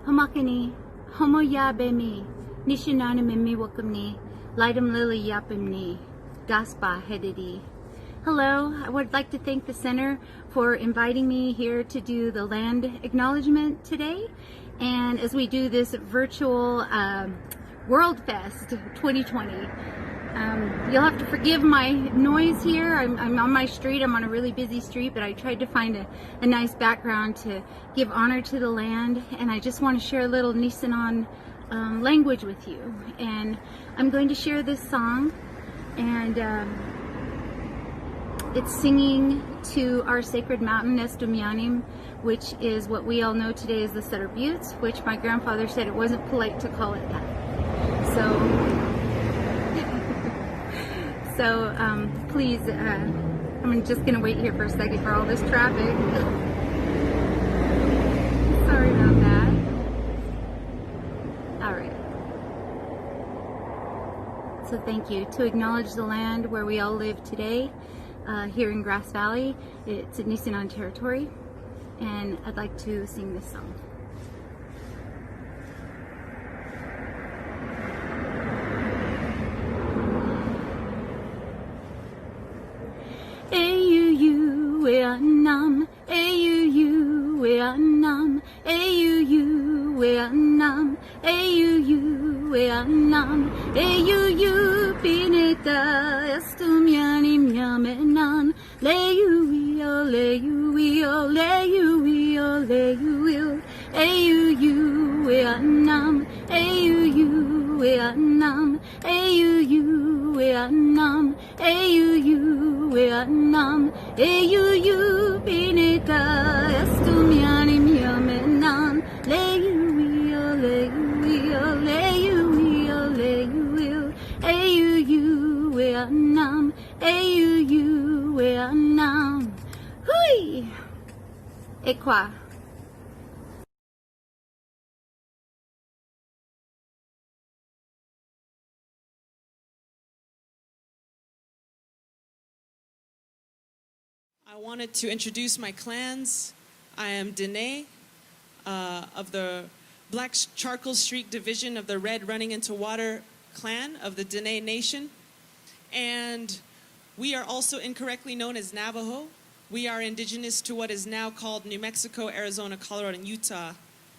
Hamakani, Homo Yabemi, Nishinanamimi Wakamni, Lightum Lily Yapimni, Daspa Hedidi. Hello, I would like to thank the Center for inviting me here to do the land acknowledgement today. And as we do this virtual WorldFest 2020, you'll have to forgive my noise here. I'm on my street. I'm on a really busy street, but I tried to find a nice background to give honor to the land. And I just want to share a little Nisenan language with you. And I'm going to share this song, and it's singing to our sacred mountain, Nestumianim, which is what we all know today as the Sutter Buttes, which my grandfather said it wasn't polite to call it that. So please, I'm just going to wait here for a second for all this traffic. Sorry about that. All right. So thank you. To acknowledge the land where we all live today, here in Grass Valley, it's in Nisenan territory, and I'd like to sing this song. Nam, Auyu, Nam, Auyu, Nam, Auyu, Nam, Auyu, Pineta, Estumianim, Yamenan, Leuio, Leuio, Leuio, Leuio, Auyu, Nam, Auyu, Nam, Auyu, Nam, Auyu, Nam, Auyu, Pineta, Estumianim, Yamenan, Leuio, Leuio, Leuio, Leuio, Auyu, Nam, Auyu, Nam. Hui! Ekwa. I wanted to introduce my clans. I am Diné of the Black Charcoal Streak Division of the Red Running Into Water clan of the Diné Nation. And we are also incorrectly known as Navajo. We are indigenous to what is now called New Mexico, Arizona, Colorado, and Utah.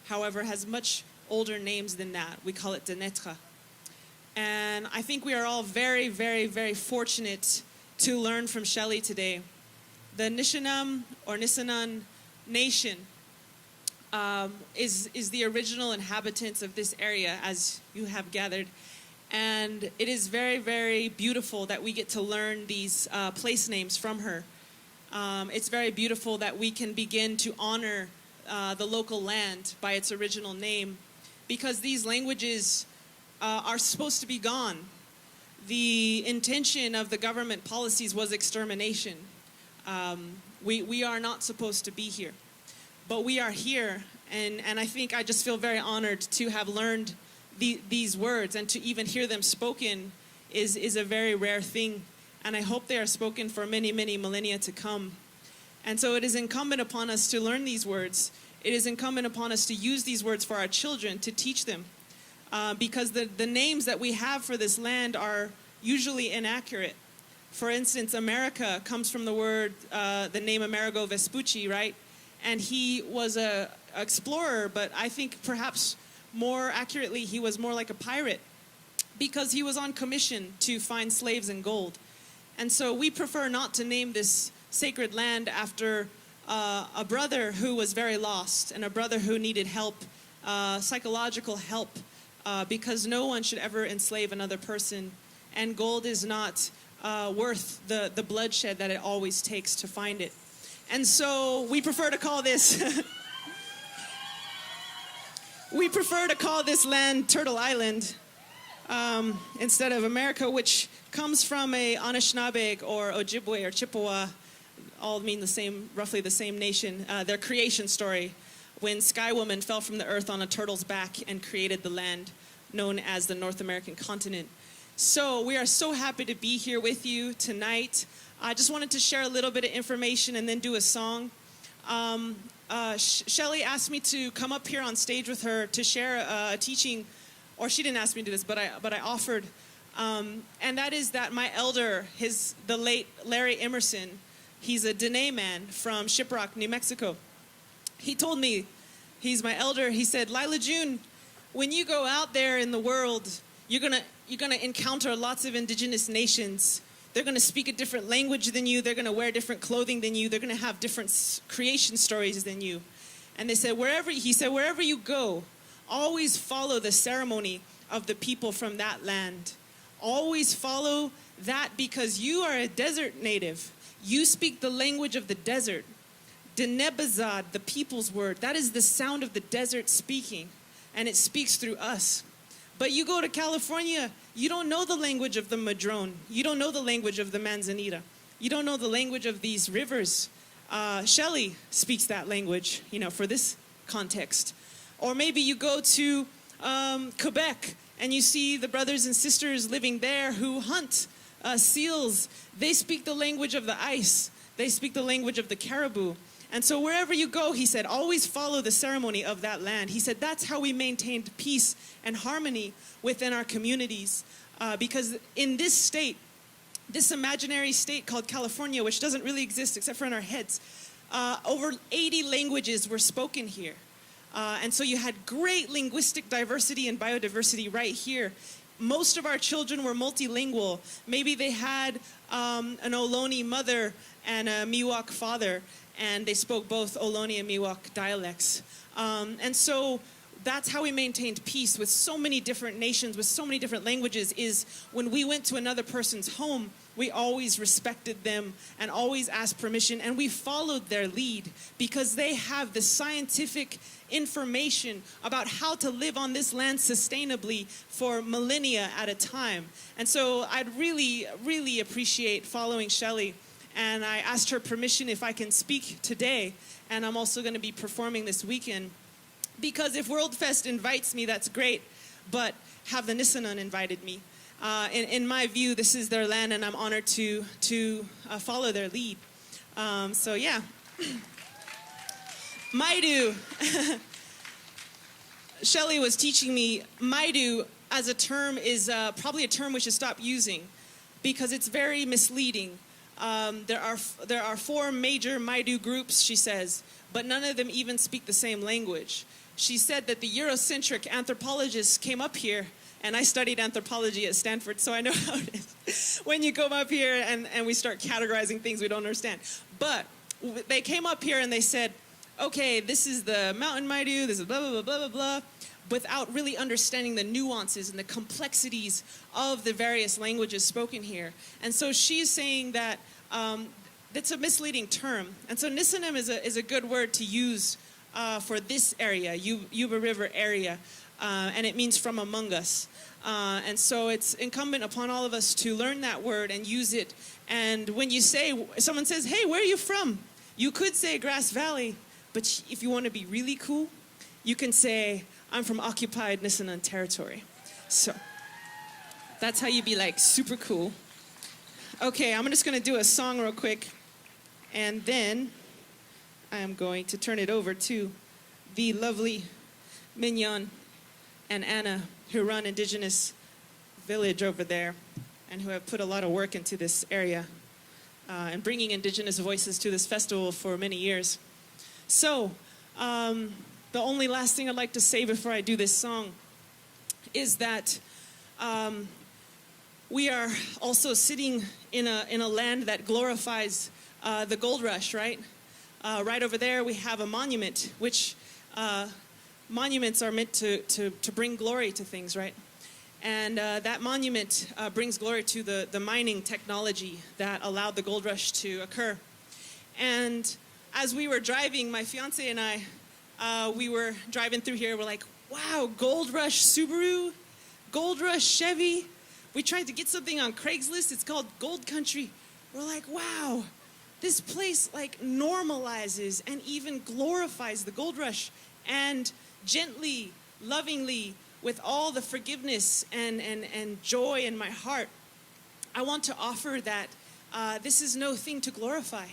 However, has much older names than that. We call it Dinetra. And I think we are all very, very, very fortunate to learn from Shelly today. The Nishinam or Nisenan Nation is the original inhabitants of this area, as you have gathered. And it is very, very beautiful that we get to learn these place names from her. It's very beautiful that we can begin to honor the local land by its original name, because these languages are supposed to be gone. The intention of the government policies was extermination. We are not supposed to be here, but we are here, and I think I just feel very honored to have learned these words, and to even hear them spoken is a very rare thing, and I hope they are spoken for many, many millennia to come. And so it is incumbent upon us to learn these words. It is incumbent upon us to use these words for our children, to teach them, because the names that we have for this land are usually inaccurate. For instance, America comes from the word, the name Amerigo Vespucci, right? And he was an explorer, but I think perhaps more accurately, he was more like a pirate, because he was on commission to find slaves and gold. And so we prefer not to name this sacred land after a brother who was very lost, and a brother who needed help, psychological help, because no one should ever enslave another person. And gold is not worth the bloodshed that it always takes to find it. And so we prefer to call this we prefer to call this land Turtle Island instead of America, which comes from a Anishinaabe or Ojibwe or Chippewa, all mean the same, roughly the same nation, their creation story, when Sky Woman fell from the earth on a turtle's back and created the land known as the North American continent. So we are so happy to be here with you tonight. I just wanted to share a little bit of information and then do a song. Shelly asked me to come up here on stage with her to share a teaching, or she didn't ask me to do this, but I offered, and that is that my elder, the late Larry Emerson, he's a Diné man from Shiprock, New Mexico. He told me, he's my elder. He said, Lyla June, when you go out there in the world, you're gonna encounter lots of indigenous nations. They're going to speak a different language than you. They're going to wear different clothing than you. They're going to have different creation stories than you. And they said, wherever you go, always follow the ceremony of the people from that land. Always follow that, because you are a desert native. You speak the language of the desert. Dinebazad, the people's word, that is the sound of the desert speaking. And it speaks through us. But you go to California, you don't know the language of the Madrone. You don't know the language of the Manzanita. You don't know the language of these rivers. Shelly speaks that language, for this context. Or maybe you go to Quebec and you see the brothers and sisters living there who hunt seals. They speak the language of the ice. They speak the language of the caribou. And so wherever you go, he said, always follow the ceremony of that land. He said, that's how we maintained peace and harmony within our communities. Because in this state, this imaginary state called California, which doesn't really exist except for in our heads, over 80 languages were spoken here. And so you had great linguistic diversity and biodiversity right here. Most of our children were multilingual. Maybe they had an Ohlone mother and a Miwok father, and they spoke both Ohlone and Miwok dialects. And so that's how we maintained peace with so many different nations, with so many different languages, is when we went to another person's home, we always respected them and always asked permission, and we followed their lead because they have the scientific information about how to live on this land sustainably for millennia at a time. And so I'd really, really appreciate following Shelly. And I asked her permission if I can speak today, and I'm also going to be performing this weekend. Because if WorldFest invites me, that's great, but have the Nisenan invited me. In my view, this is their land, and I'm honored to follow their lead. So yeah. Maidu. Shelly was teaching me Maidu as a term is probably a term we should stop using because it's very misleading. There are 4 major Maidu groups, she says, but none of them even speak the same language. She said that the Eurocentric anthropologists came up here, and I studied anthropology at Stanford, so I know how it is when you come up here and we start categorizing things we don't understand. But they came up here and they said, okay, this is the mountain Maidu, this is blah, blah, blah, blah, blah, blah, without really understanding the nuances and the complexities of the various languages spoken here. And so she's saying that that's a misleading term. And so Nisenan is a good word to use for this area, Yuba River area, and it means from among us. And so it's incumbent upon all of us to learn that word and use it. And when someone says, hey, where are you from? You could say Grass Valley, but if you want to be really cool, you can say, I'm from occupied Nisenan territory. So that's how you be like super cool. Okay, I'm just going to do a song real quick, and then I'm going to turn it over to the lovely Mignon and Anna, who run Indigenous Village over there and who have put a lot of work into this area and bringing Indigenous voices to this festival for many years. So, the only last thing I'd like to say before I do this song is that we are also sitting in a land that glorifies the gold rush, right? Right over there we have a monument, which monuments are meant to bring glory to things, right? And that monument brings glory to the mining technology that allowed the gold rush to occur. And as we were driving, my fiance and I, we were driving through here. We're like, wow, Gold Rush Subaru, Gold Rush Chevy. We tried to get something on Craigslist. It's called Gold Country. We're like, wow, this place like normalizes and even glorifies the gold rush. And gently, lovingly, with all the forgiveness and joy in my heart, I want to offer that this is no thing to glorify.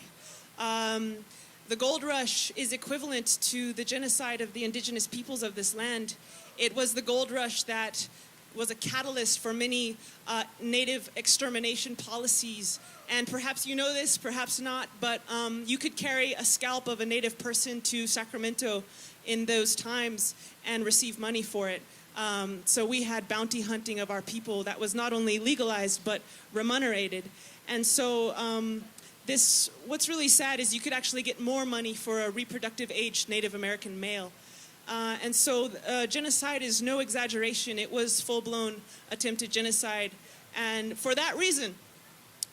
The gold rush is equivalent to the genocide of the indigenous peoples of this land. It was the gold rush that was a catalyst for many native extermination policies. And perhaps you know this, perhaps not, but you could carry a scalp of a native person to Sacramento in those times and receive money for it. So we had bounty hunting of our people that was not only legalized, but remunerated. And so what's really sad is you could actually get more money for a reproductive aged Native American male. And so genocide is no exaggeration. It was full-blown attempted genocide. And for that reason,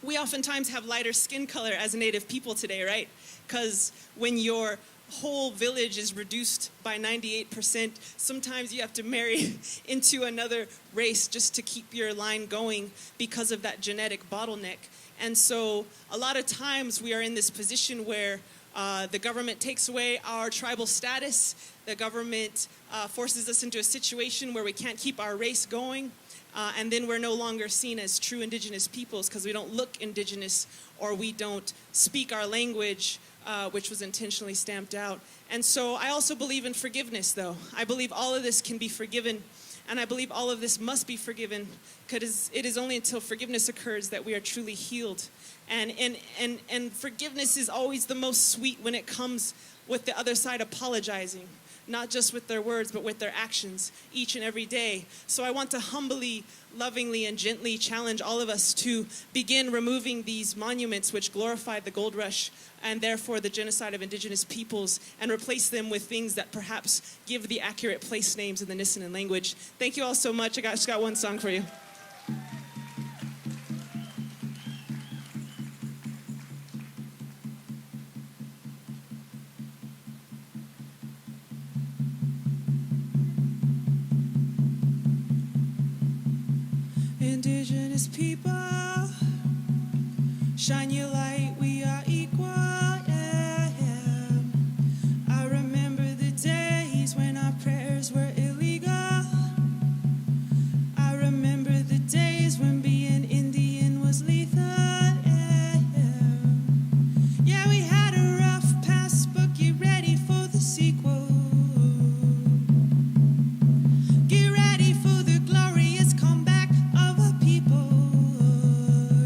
we oftentimes have lighter skin color as Native people today, right? Because when your whole village is reduced by 98%, sometimes you have to marry into another race just to keep your line going because of that genetic bottleneck. And so a lot of times we are in this position where the government takes away our tribal status. The government forces us into a situation where we can't keep our race going. And then we're no longer seen as true indigenous peoples because we don't look indigenous or we don't speak our language, which was intentionally stamped out. And so I also believe in forgiveness, though. I believe all of this can be forgiven. And I believe all of this must be forgiven because it is only until forgiveness occurs that we are truly healed. And forgiveness is always the most sweet when it comes with the other side apologizing, not just with their words, but with their actions each and every day. So I want to humbly, lovingly, and gently challenge all of us to begin removing these monuments which glorify the gold rush and therefore the genocide of indigenous peoples and replace them with things that perhaps give the accurate place names in the Nisenan language. Thank you all so much. I just got one song for you. Indigenous people, shine your light, we are equal, yeah, yeah. I remember the days when our prayers were illegal. I remember the days when being Indian was lethal, yeah, yeah. Yeah, we had a rough past, but get ready for the sequel. Get ready for the glorious comeback of a people,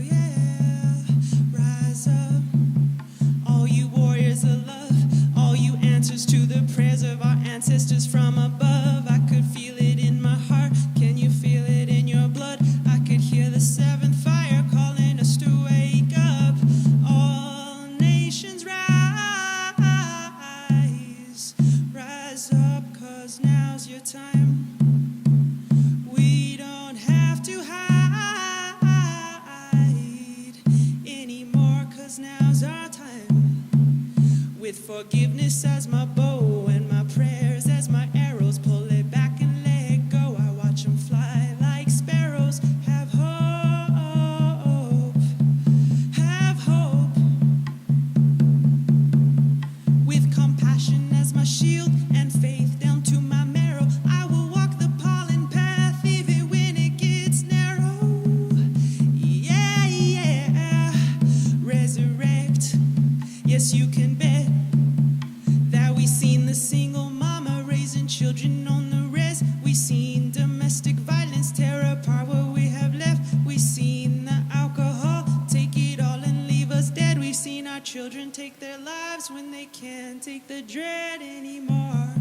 yeah. Rise up, all you warriors of love, all you answers to the prayers of our ancestors from above. I could feel it in my heart, can you feel it in your blood? I could hear the seventh fire calling us to wake up. All nations rise, rise up, 'cause now's your time. We don't have to hide anymore, 'cause now's our time. With forgiveness as my bow and my prayers as my arrows, pull it back and let go. I watch them fly like sparrows. Have hope, have hope. With compassion as my shield and faith down to my marrow, I will walk the pollen path even when it gets narrow. Yeah, yeah. Resurrect. Yes, you can bet that we seen the single mama raising children on the res. We seen domestic violence tear apart what we have left. We seen the alcohol take it all and leave us dead. We've seen our children take their lives when they can't take the dread anymore.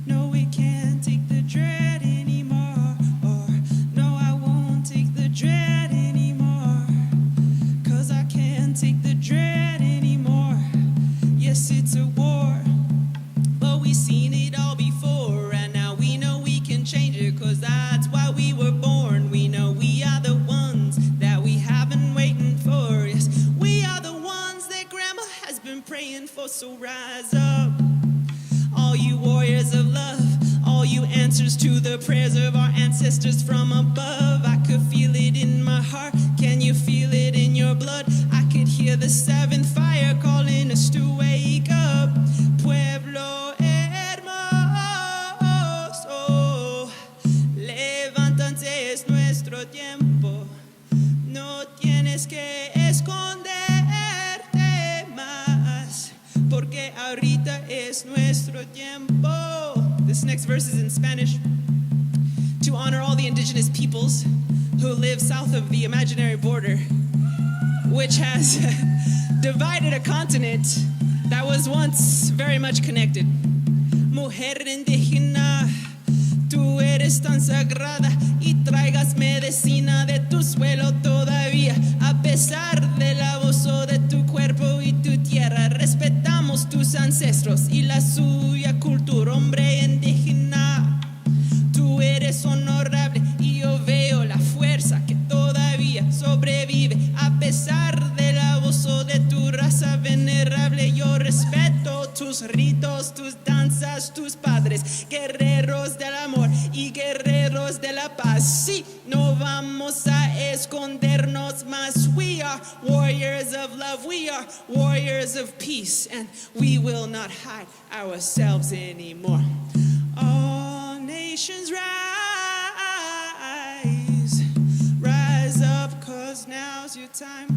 No, we can't take the dread anymore. Or no, I won't take the dread anymore, 'cause I can't take the dread anymore. Yes, it's a war, but we've seen it all before, and now we know we can change it, 'cause that's why we were born. We know we are the ones that we have been waiting for. Yes, we are the ones that grandma has been praying for. So rise up, all you warriors of love, all you answers to the prayers of our ancestors from above. I could feel it in my heart, can you feel it in your blood? I could hear the seventh fire calling us to wake up. Pueblo hermoso, levántanse, es nuestro tiempo. No tienes que esconderte más, porque This next verse is in Spanish. To honor all the indigenous peoples who live south of the imaginary border, which has divided a continent that was once very much connected. Mujer indígena, tú eres tan sagrada y traigas medicina de tu suelo todavía, a pesar del abuso de tu cuerpo y tu tierra. Respetamos tus ancestros y la suya cultura, hombre indígena. Tú eres honorable y yo veo la fuerza que todavía sobrevive, a pesar del abuso de tu raza venerable. Yo respeto tus ritos, tus danzas, tus padres, guerreros del amor y guerreros de la paz. Sí, no vamos a escondernos más. We are warriors of love, we are warriors of peace, and we will not hide ourselves anymore. All nations rise, rise up, 'cause now's your time.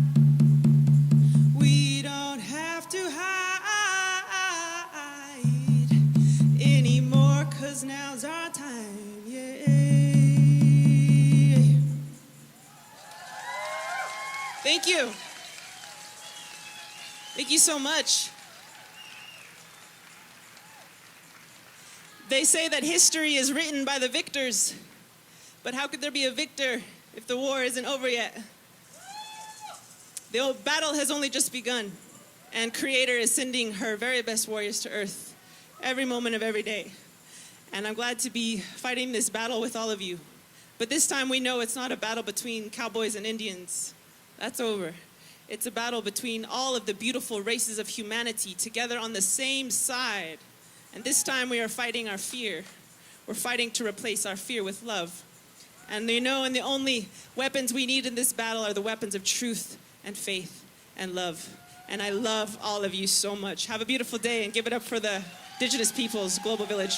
We don't have to hide anymore, 'cause now's our time, yeah. Thank you. Thank you so much. They say that history is written by the victors, but how could there be a victor if the war isn't over yet? The old battle has only just begun, and Creator is sending her very best warriors to earth every moment of every day. And I'm glad to be fighting this battle with all of you. But this time we know it's not a battle between cowboys and Indians. That's over. It's a battle between all of the beautiful races of humanity together on the same side. And this time we are fighting our fear. We're fighting to replace our fear with love. And you know, and the only weapons we need in this battle are the weapons of truth and faith and love. And I love all of you so much. Have a beautiful day, and give it up for the Indigenous Peoples Global Village.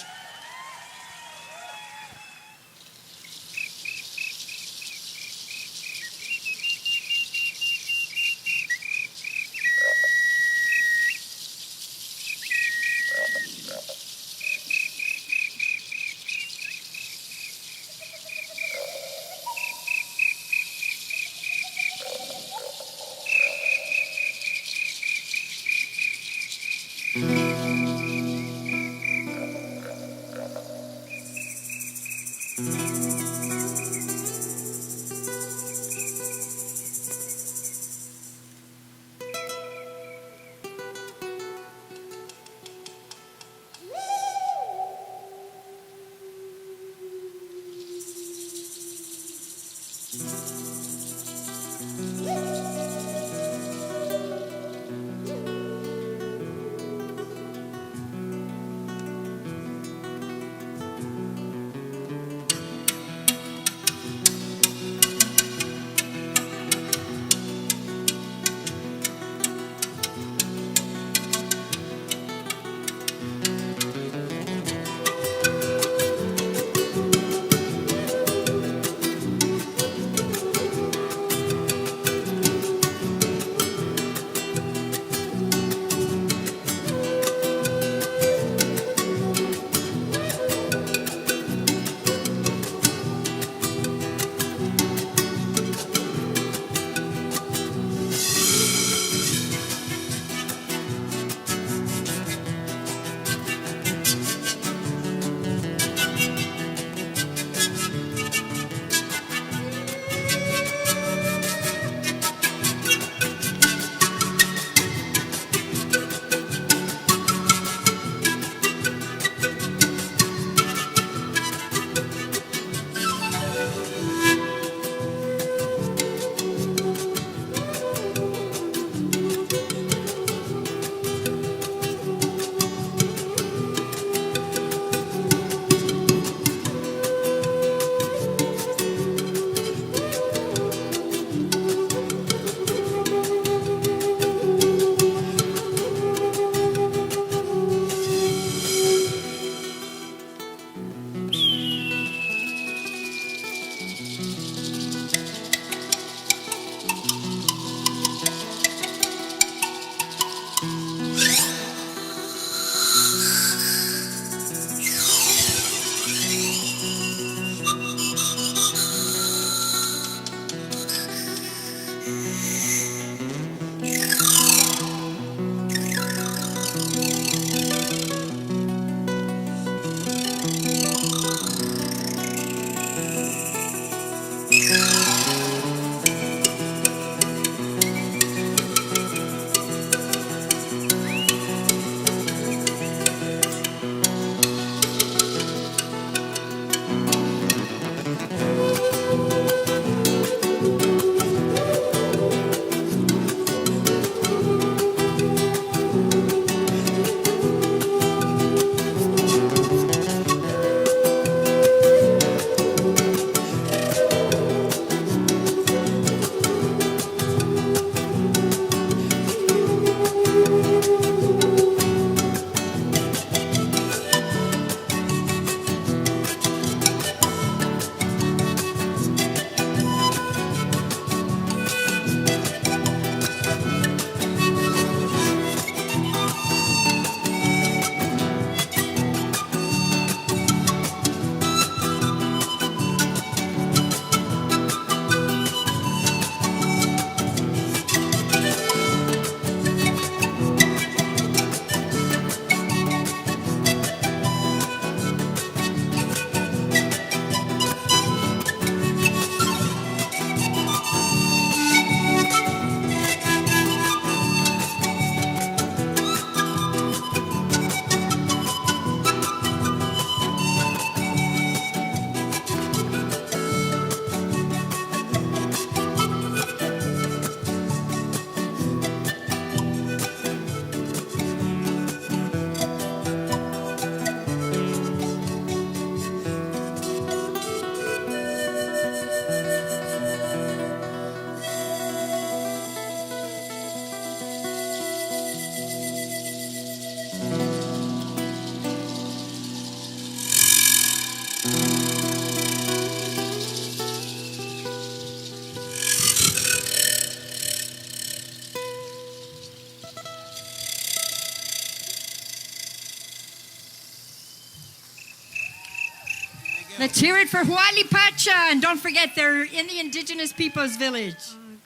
Let's hear it for Huayllipacha. And don't forget, they're in the Indigenous Peoples Village.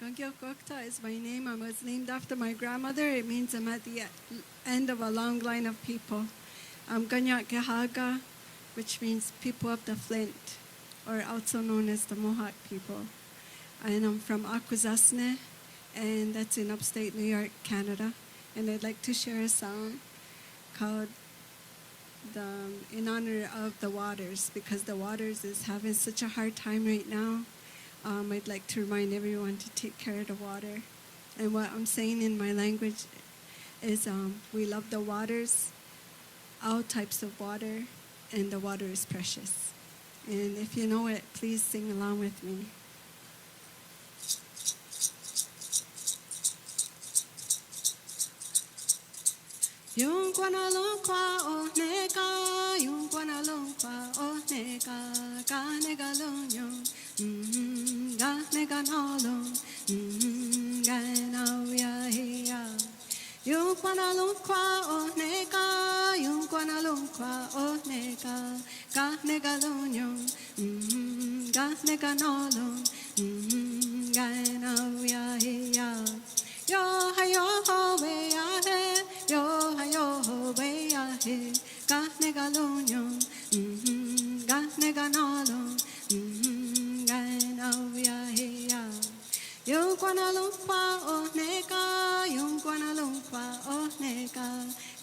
Gokta is my name. I was named after my grandmother. It means I'm at the end of a long line of people. I'm Ganyak Gehaga, which means people of the Flint, or also known as the Mohawk people. And I'm from Akwesasne, and that's in upstate New York, Canada. And I'd like to share a song called in honor of the waters, because the waters is having such a hard time right now. I'd like to remind everyone to take care of the water. And what I'm saying in my language is we love the waters, all types of water, and the water is precious. And if you know it, please sing along with me. Yung kwanalongkwa o neka, yung kwanalongkwa o neka, ka nega lonyo, ga nega nolong, ga nauya heya. Yung kwanalongkwa o neka, yung kwanalongkwa o neka, ka nega lonyo, ga nega nolong, ga nauya heya. Yo ha yo ho we ya he, yo ha yo ho we ya he, ga nega lonyo, ga nega nolong, ga na ya he ya. Yo kwana longkwa o nega, yo kwana longkwa o nega,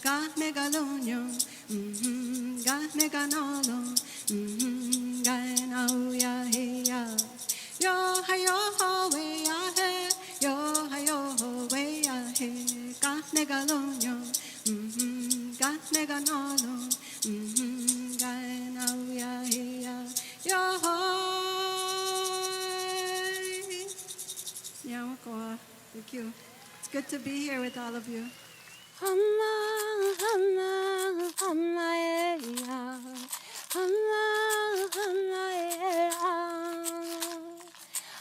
ga nega lonyo, ga nega nolong, ga na ya he ya. Yo ha yo ho we ya he, yo ha yo ho we ya he, ga nega lonyo, ga nega nolong, ga na ya he ya. Yo ho. Yeah, thank you. It's good to be here with all of you. Hama, hama, hama, yeah. Hama, hama, yeah.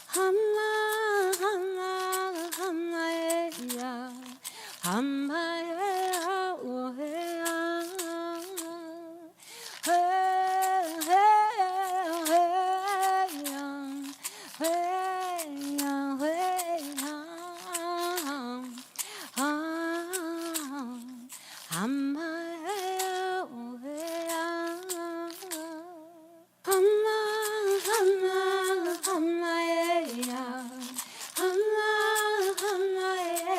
Hama, hama, hama, yeah. Hama, yeah, oh, yeah. Hey, hey, hey, yeah. Hey, yeah, hey, yeah. Hama, yeah, oh, yeah. Hama, hama, hama, yeah. Hama, hama, yeah.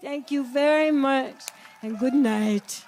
Thank you very much, and good night.